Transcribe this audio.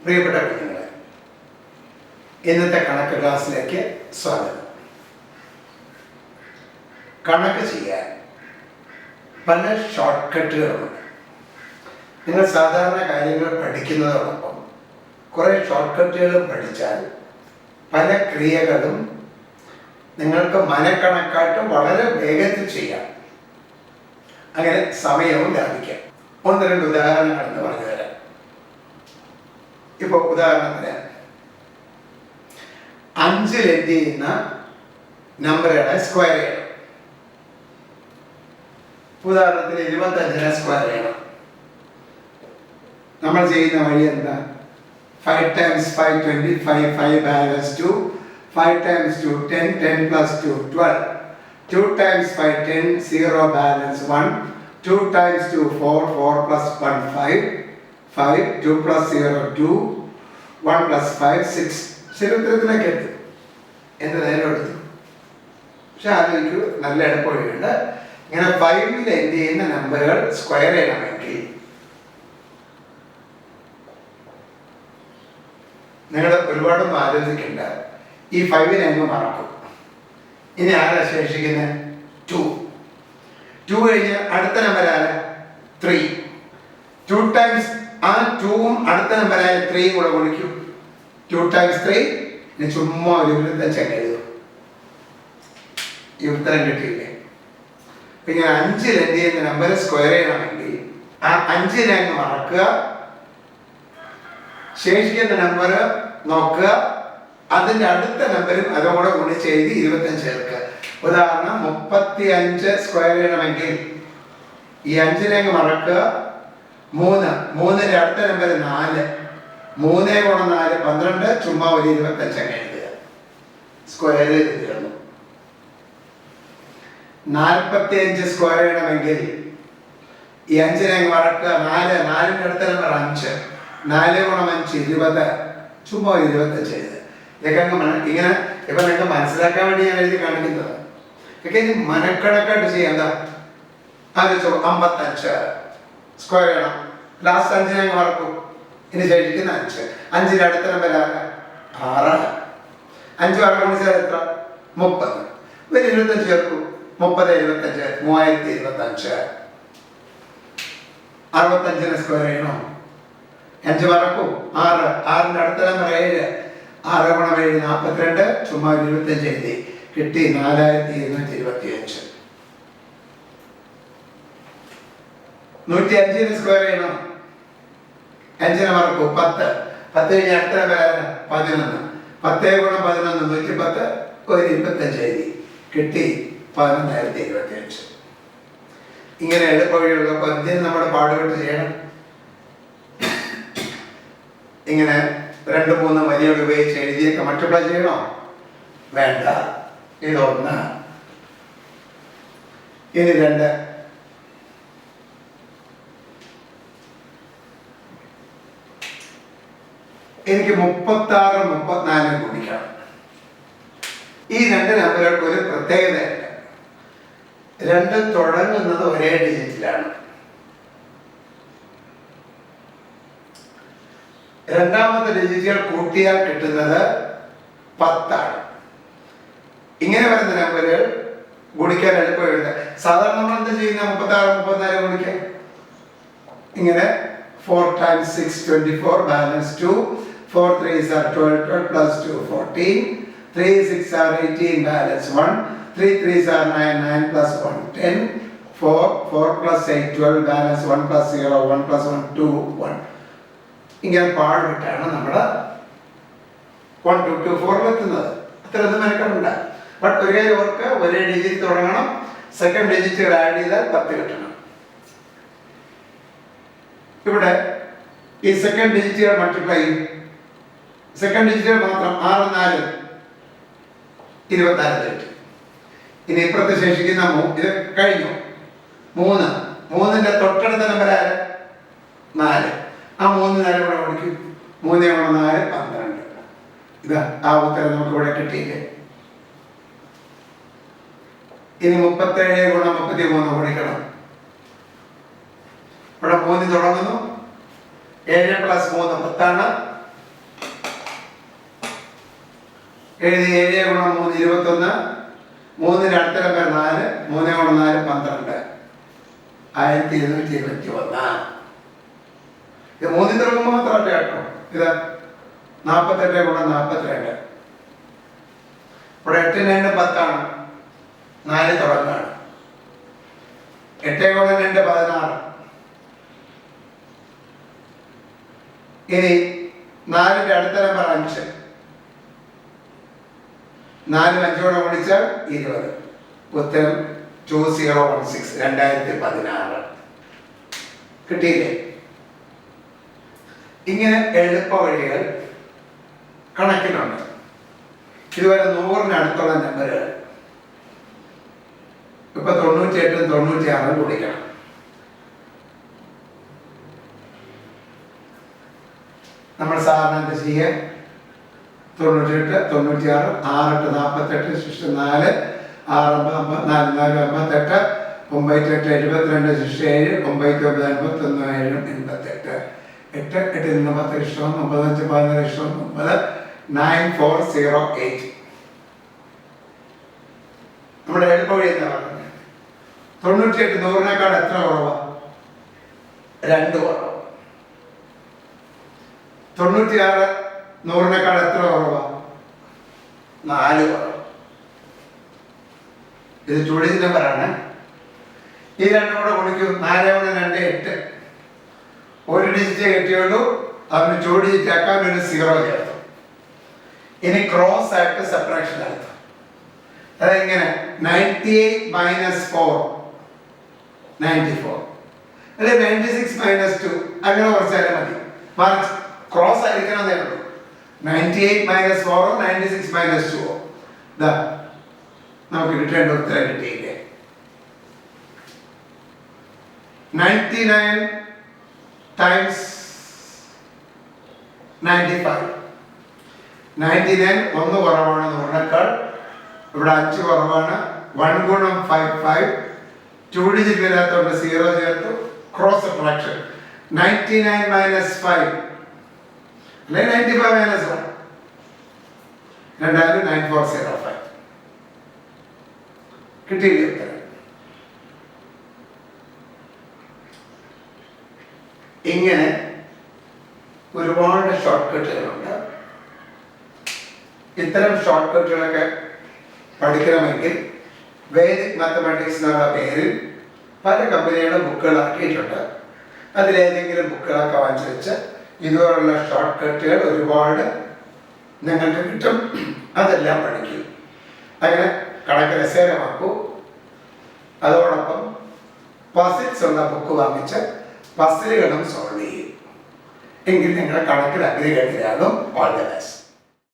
പ്രിയപ്പെട്ട കുഞ്ഞുങ്ങളെ, ഇന്നത്തെ കണക്ക് ക്ലാസ്സിലേക്ക് സ്വാഗതം. കണക്ക് ചെയ്യാൻ പല ഷോർട്ട് കട്ടുകളുമുണ്ട്. നിങ്ങൾ സാധാരണ കാര്യങ്ങൾ പഠിക്കുന്നതോടൊപ്പം കുറേ ഷോർട്ട് കട്ടുകളും പഠിച്ചാൽ പല ക്രിയകളും നിങ്ങൾക്ക് മനക്കണക്കായിട്ട് വളരെ വേഗത്തിൽ ചെയ്യാം. അങ്ങനെ സമയവും ലാഭിക്കാം. ഒന്ന് രണ്ട് ഉദാഹരണങ്ങളെന്ന് പറഞ്ഞു തരാം. ഇപ്പോൾ ഉദാഹരണത്തിന് 5 എൻഡ് ചെയ്യുന്ന നമ്പറുകളെ സ്ക്വയർ ചെയ്യണം. ഉദാഹരണത്തിന് 25നെ സ്ക്വയർ ചെയ്യണം. നമ്മൾ ചെയ്യുന്ന വഴി എന്താ? 5 times 5 25, 5 balance 2, 5 times 2 10, 10 plus 2 12, 2 times 5 10, 0 balance 1, 2 times 2 4, 4 plus 1 5, 5, 2 plus 0 2, 1 plus 5 6. ശരിത്തിലേക്ക് എടുത്തു, എൻ്റെ നേരം എടുത്തു. പക്ഷെ ആലോചിക്കൂ, നല്ല എളുപ്പമുണ്ട്. ഇങ്ങനെ 5ൽ എൻഡ് ചെയ്യുന്ന നമ്പറുകൾ സ്ക്വയർ ചെയ്യണമെങ്കിൽ നിങ്ങൾ ഒരുപാടൊന്നും ആലോചിക്കണ്ട. ഈ 5നെ അങ്ങ് മറക്കും. ഇനി ആരാ ശേഷിക്കുന്നത്? 2. 2 കഴിഞ്ഞ് അടുത്ത നമ്പർ ആരാ? 3. 2 ടൈംസ് ആ 2ഉം അടുത്ത നമ്പറായ 3 കൂടെ വിളിക്കും. 2 times 3. ഇനി ചുമ്മാ ഒരു 25 എഴുതും. ഈ ഉത്തരം കിട്ടിയില്ലേ? പിന്നെ 5ൽ എന്ത് ചെയ്യുന്ന നമ്പർ സ്ക്വയർ ചെയ്യണമെങ്കിൽ ആ 5നെ അങ്ങ് മറക്കുക. ശേഷിക്കുന്ന നമ്പർ നോക്കുക, അതിൻ്റെ അടുത്ത നമ്പരും അതോടെ ഗുണിച്ച് എഴുതി 25 ചേർക്കുക. ഉദാഹരണം 35 സ്ക്വയർ ചെയ്യണമെങ്കിൽ ഈ 5നെ അങ്ങ് മറക്കുക. 3ന്റെ അടുത്ത നമ്പർ 4. 3 ഗുണം 4 12. ചുമ്മാ ഒരു 25 അങ്ങ് എഴുതുക. സ്ക്വയർ ചെയ്ത് തീർന്നു. 45 സ്ക്വയർ ചെയ്യണമെങ്കിൽ ഈ 5നെ അങ്ങ് മറക്കുക. 4ന്റെ അടുത്ത നമ്പർ 5. 4 ഗുണം 5 20. ചുമ്മാ 25 എഴുതുക. ഇതൊക്കെ ഇങ്ങനെ ഇപ്പൊ നിങ്ങൾക്ക് മനസ്സിലാക്കാൻ വേണ്ടി ഞാൻ എഴുതി കാണിക്കുന്നത്. ഇതൊക്കെ ഇനി മനക്കണക്കായിട്ട് ചെയ്യാം. എന്താ ആലോചിച്ചോ? 55 സ്ക്വയർ ചെയ്യണം. ലാസ്റ്റ് 5നെ അങ്ങ് മറക്കും. ഇനി ശേഷിക്കുന്ന 5. 5ന്റെ അടുത്ത നമ്പർ 6. 5 6 ഗുണിച്ചാൽ എത്ര? 30. ഒരു 25 ചേർക്കും. 30 25 3025. 65നെ സ്ക്വയർ ചെയ്യണം. 5 മറക്കും. 6. 6ന്റെ അടുത്ത നമ്പർ 7. 6 ഗുണം 7 42. ചുമ്മാ 25 എഴുതി. കിട്ടി 4225. 105നെ സ്ക്വയർ ചെയ്യണം. 5നെ മറക്കും. 10. 10 കഴിഞ്ഞ അടുത്ത നമ്പർ 11. 10 ഗുണം 11 110. ഒരു 25 എഴുതി. കിട്ടി 11025. ഇങ്ങനെ എളുപ്പവഴിയുള്ളപ്പോൾ എന്തിനും നമ്മൾ പാടുപെട്ട് ചെയ്യണം. ഇങ്ങനെ 2-3 വരികൾ ഉപയോഗിച്ച് എഴുതിയൊക്കെ മൾട്ടിപ്ലൈ ചെയ്യണോ? വേണ്ട. ഇതൊന്ന്, ഇനി 2. എനിക്ക് 36 34 ഗുണിക്കണം. ഈ 2 നമ്പറുകൾക്ക് ഒരു പ്രത്യേകതയുണ്ട്. 2 തുടങ്ങുന്നത് ഒരേ ഡിജിറ്റിലാണ്. രണ്ടാമത്തെ ഡിജിറ്റുകൾ കൂട്ടിയാൽ കിട്ടുന്നത് 10 ആണ്. ഇങ്ങനെ വരുന്ന നമ്പറുകൾ ഗുണിക്കാൻ എളുപ്പമുണ്ട്. സാധാരണ നമ്മൾ എന്താ ചെയ്യുന്ന? 36 34 ഗുണിക്കാൻ ഇങ്ങനെ 4 times 6 24 balance 2, 4 3s are 12, 12 plus 2 14, 3 6 are 18 balance 1, 3 3s are 9, 9 plus 1 10, 4 plus 8 12 balance 1 plus 0, 1 plus 1 2 1. ഇങ്ങനെ പാടുവിട്ടാണ് നമ്മൾ 1 2 2 4 എത്തുന്നത്. അത്രയൊന്നും മെനക്കെടണ്ട. ബട്ട് ഒരു കാര്യം ഓർക്ക്, ഒരേ ഡിജിറ്റ് തുടങ്ങണം. സെക്കൻഡ് ഡിജിറ്റുകൾ ആഡ് ചെയ്താൽ 10 കിട്ടണം. ഇവിടെ ഈ സെക്കൻഡ് ഡിജിറ്റുകൾ മൾട്ടിപ്ലൈ ചെയ്യും. സെക്കൻഡ് ഡിജിറ്റുകൾ മാത്രം 6 4 24 കിട്ടും. ഇനി ഇപ്പുറത്ത് ശേഷിക്കുന്ന ഇത് കഴിഞ്ഞു. 3. 3ന്റെ തൊട്ടടുത്ത നമ്പർ 4. ആ 3 4 കൂടെ വിളിക്കും. 3 ഗുണം 4 12. ഇതാ ആ ഉത്തരം നമുക്ക് ഇവിടെ കിട്ടിയില്ലേ? ഇനി 37 ഗുണം 33 വിളിക്കണം. ഇവിടെ 3 തുടങ്ങുന്നു. 7 plus 3 10. എഴുതി 7 ഗുണം 3 21, 3 അടുത്ത നമ്പർ 4, 3 ഗുണം 4 12, 1221. ഇത് 3 തുടങ്ങുമ്പോൾ മാത്രമല്ല കേട്ടോ. ഇത് 48 ഗുണം 42. ഇവിടെ 8 2 10 4 തുടങ്ങാണ്. 8 ഗുണം 2 16. ഇനി 4 അടുത്ത നമ്പർ 5. 4 5 കൂടെ ഗുണിച്ചാൽ 20. ഉത്തരം 2016, 2016. കിട്ടിയില്ലേ? ഇങ്ങനെ എളുപ്പ വഴികൾ കണക്കിലുണ്ട്. ഇതുവരെ 100-ന് അടുത്തുള്ള നമ്പറുകൾ ഇപ്പൊ 98 96 കുടിക്കണം. നമ്മൾ സാധാരണ എന്താ ചെയ്യുക? 98 96 6 8 48 ശിഷ്ട 4 6 9 4 4 58 98 72 ശിഷ്ട 7 99 81 88 8 8 10 ഇഷ്ടം 9 5 14 ഇഷ്ടം 9 9408. നമ്മുടെ എളുപ്പവഴി എന്താ പറയുന്നത്? 98 100-നേക്കാൾ എത്ര കുറവാ? 2 കുറവ്. 96 100-നേക്കാൾ എത്ര കുറവാ? 4 കുറവ്. ഇത് ചുഴിച്ച നമ്പറാണ്. ഈ രണ്ടും കൂടെ ഗുണിക്കും. 4 × 2 8. ഒരു ഡിജിറ്റ് കിട്ടിയുള്ളൂ. അതിന് ചുഴിച്ചാക്കാൻ ഒരു 0 ചേർത്തു. ഇനി ക്രോസ് ആയിട്ട് സെപ്പറേഷൻ നടത്തും. അതെങ്ങനെ? 98 - 4 94, അല്ലെ 96 - 2 അങ്ങനെ കുറച്ചാലും മതി. മറിച്ച് ക്രോസ് ആയിരിക്കണം ഉള്ളൂ. 98 - 4 96 - 2. ഇതാ നമുക്ക് കിട്ടേണ്ട ഉത്തരം കിട്ടിയില്ലേ? 99 × 95. 99 1 കുറവാണ് 100-നേക്കാൾ. ഇവിടെ 5 കുറവാണ്. 1 × 5 5. 2 ഡിജിറ്റ് വരാത്തോണ്ട് 0 ചേർത്തു. Cross subtraction. 99 - 5 അല്ലെ 95 - 1 രണ്ടാലും 9405. കിട്ടിയില്ലേ ഉത്തരം? ഇങ്ങനെ ഒരുപാട് ഷോർട്ട് കട്ടുകളുണ്ട്. ഇത്തരം ഷോർട്ട് കട്ടുകളൊക്കെ പഠിക്കണമെങ്കിൽ വേദിക് മാത്തമാറ്റിക്സ് എന്നുള്ള പേരിൽ പല കമ്പനികളും ബുക്കുകൾ ഇറക്കിയിട്ടുണ്ട്. അതിലേതെങ്കിലും ബുക്കുകളൊക്കെ വാങ്ങിച്ചു വെച്ച് ഇതുപോലുള്ള ഷോർട്ട് കട്ടുകൾ ഒരുപാട് നിങ്ങൾക്ക് കിട്ടും. അതെല്ലാം പഠിക്കും. അങ്ങനെ കണക്ക് രസകരമാക്കൂ. അതോടൊപ്പം പസിൽസ് ഉള്ള ബുക്ക് വാങ്ങിച്ച് പസിലുകളും സോൾവ് ചെയ്യും. എങ്കിൽ നിങ്ങളുടെ കണക്കിൽ അഗ്രഗണ്യരാകും. All the best.